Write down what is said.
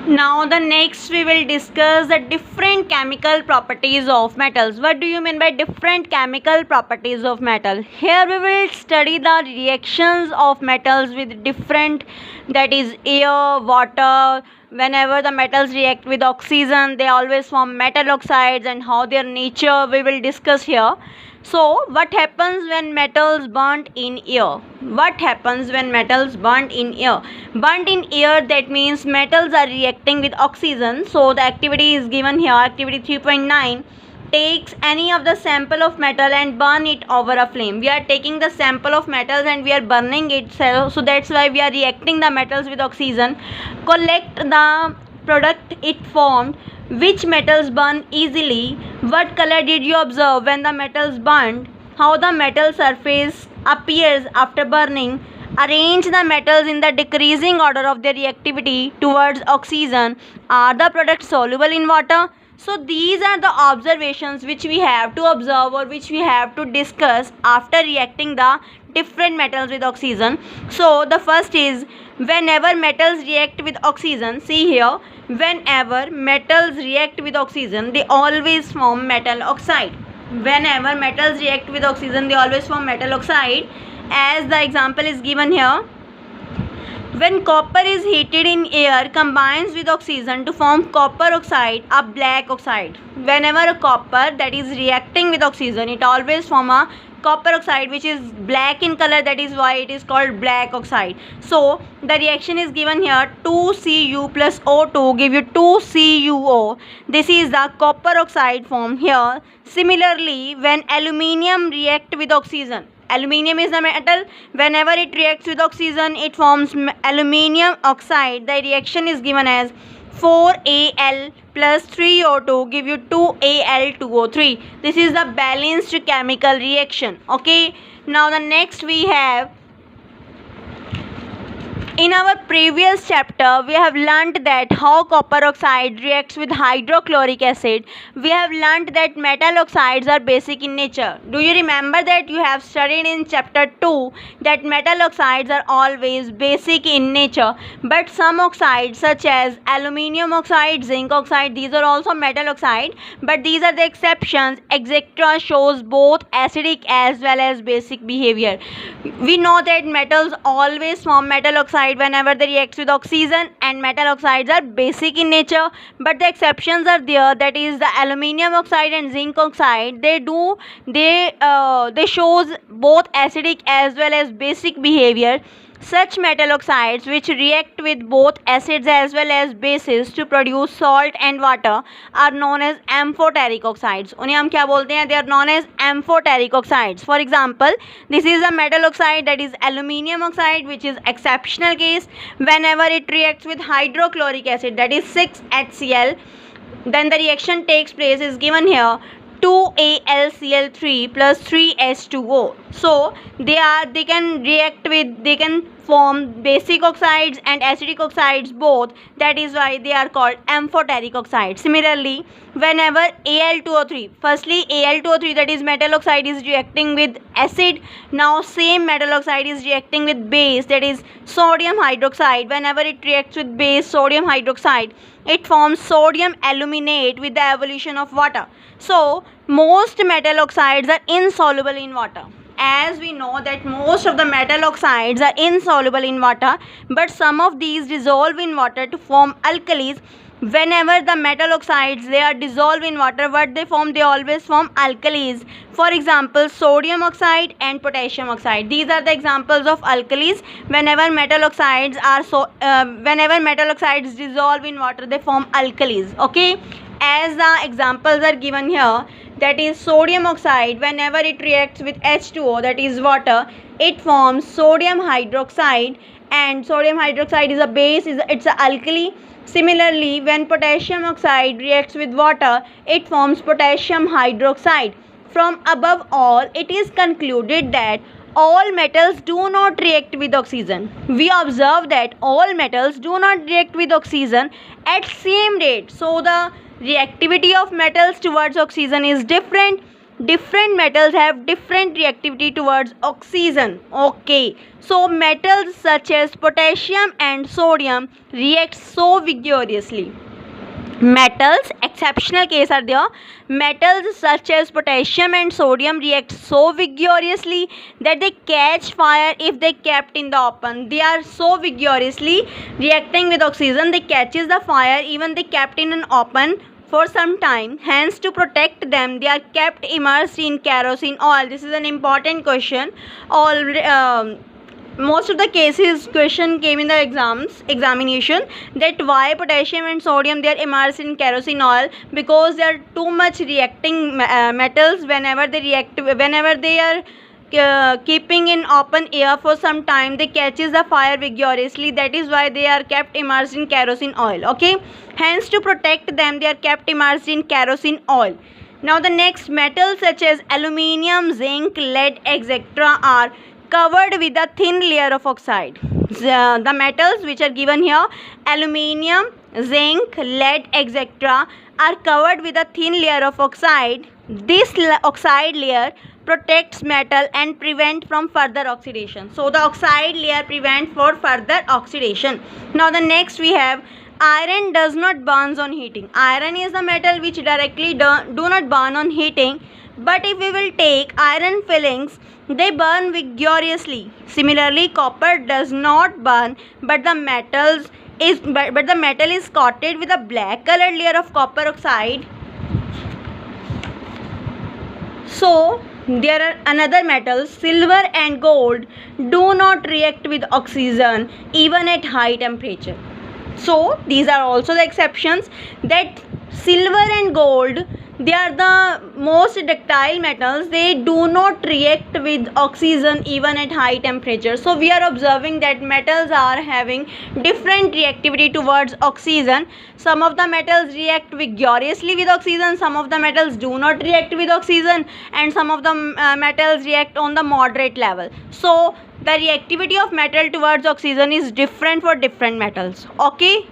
Now the next we will discuss the different chemical properties of metals. What do you mean by different chemical properties of metal? Here we will study the reactions of metals with different, that is air, water. Whenever the metals react with oxygen, they always form metal oxides, and how their nature we will discuss here. So, what happens when metals burnt in air? What happens when metals burnt in air? Burnt in air, that means metals are reacting with oxygen. So, the activity is given here, activity 3.9. Takes any of the sample of metal and burn it over a flame. We are taking the sample of metals and we are burning it. So that's why we are reacting the metals with oxygen. Collect the product it formed. Which metals burn easily? What color did you observe when the metals burned? How the metal surface appears after burning? Arrange the metals in the decreasing order of their reactivity towards oxygen. Are the products soluble in water? So these are the observations which we have to observe or which we have to discuss after reacting the different metals with oxygen. So the first is, whenever metals react with oxygen, see here, whenever metals react with oxygen, they always form metal oxide. Whenever metals react with oxygen, they always form metal oxide. As the example is given here, when copper is heated in air, combines with oxygen to form copper oxide, a black oxide. Whenever a copper that is reacting with oxygen, it always form a copper oxide which is black in color, that is why it is called black oxide. So the reaction is given here, 2Cu plus O2 give you 2CuO. This is the copper oxide formed here. Similarly, when aluminium react with oxygen, aluminium is the metal, whenever it reacts with oxygen it forms aluminium oxide. The reaction is given as 4Al plus 3O2 give you 2Al2O3. This is the balanced chemical reaction. Okay, now the next we have, in our previous chapter, we have learnt that how copper oxide reacts with hydrochloric acid. We have learnt that metal oxides are basic in nature. Do you remember that you have studied in chapter 2 that metal oxides are always basic in nature, but some oxides such as aluminium oxide, zinc oxide, these are also metal oxide, but these are the exceptions. Etc. shows both acidic as well as basic behavior. We know that metals always form metal oxide whenever they react with oxygen, and metal oxides are basic in nature, but the exceptions are there, that is the aluminium oxide and zinc oxide. They shows both acidic as well as basic behavior. Such metal oxides which react with both acids as well as bases to produce salt and water are known as amphoteric oxides. उन्हें हम क्या बोलते हैं? They are known as amphoteric oxides. For example, this is a metal oxide, that is aluminium oxide, which is exceptional case. Whenever it reacts with hydrochloric acid, that is 6HCl, then the reaction takes place is given here, 2AlCl3 plus 3H2O. So they can form basic oxides and acidic oxides both. That is why they are called amphoteric oxides. Similarly, whenever Al2O3, firstly Al2O3, that is metal oxide, is reacting with acid, now same metal oxide is reacting with base, that is sodium hydroxide. Whenever it reacts with base sodium hydroxide, it forms sodium aluminate with the evolution of water. So most metal oxides are insoluble in water. As we know that most of the metal oxides are insoluble in water, but some of these dissolve in water to form alkalis. Whenever the metal oxides they are dissolved in water, what they form? They always form alkalis. For example, sodium oxide and potassium oxide. These are the examples of alkalis. Whenever metal oxides dissolve in water, they form alkalis. Okay, as the examples are given here, that is sodium oxide, whenever it reacts with H2O, that is water, it forms sodium hydroxide, and sodium hydroxide is a base, it's an alkali. Similarly, when potassium oxide reacts with water, it forms potassium hydroxide. From above all, it is concluded that all metals do not react with oxygen. We observe that all metals do not react with oxygen at same rate. So the reactivity of metals towards oxygen is different. different metals have different reactivity towards oxygen. Okay, so metals such as potassium and sodium react so vigorously. Metals, exceptional case are there. Metals such as potassium and sodium react so vigorously that they catch fire if they kept in the open. They are so vigorously reacting with oxygen, they catches the fire even they kept in an open for some time. Hence, to protect them, they are kept immersed in kerosene oil. This is an important question. Most of the cases question came in the examination, that why potassium and sodium they are immersed in kerosene oil, because they are too much reacting metals. Whenever they are keeping in open air for some time, they catches the fire vigorously. That is why they are kept immersed in kerosene oil. Okay, hence to protect them they are kept immersed in kerosene oil. Now the next, metals such as aluminium, zinc, lead, etc. are covered with a thin layer of oxide. The metals which are given here, aluminium, zinc, lead, etc. are covered with a thin layer of oxide. This oxide layer protects metal and prevent from further oxidation. So the oxide layer prevent for further oxidation. Now the next we have, iron does not burn on heating. Iron is the metal which directly do not burn on heating. But if we will take iron fillings, they burn vigorously. Similarly, copper does not burn, but the metal is coated with a black colored layer of copper oxide. So there are another metals, silver and gold do not react with oxygen even at high temperature. So these are also the exceptions, that silver and gold, they are the most ductile metals. They do not react with oxygen even at high temperature. So we are observing that metals are having different reactivity towards oxygen. Some of the metals react vigorously with oxygen, some of the metals do not react with oxygen, and some of the metals react on the moderate level. So the reactivity of metal towards oxygen is different for different metals. Okay.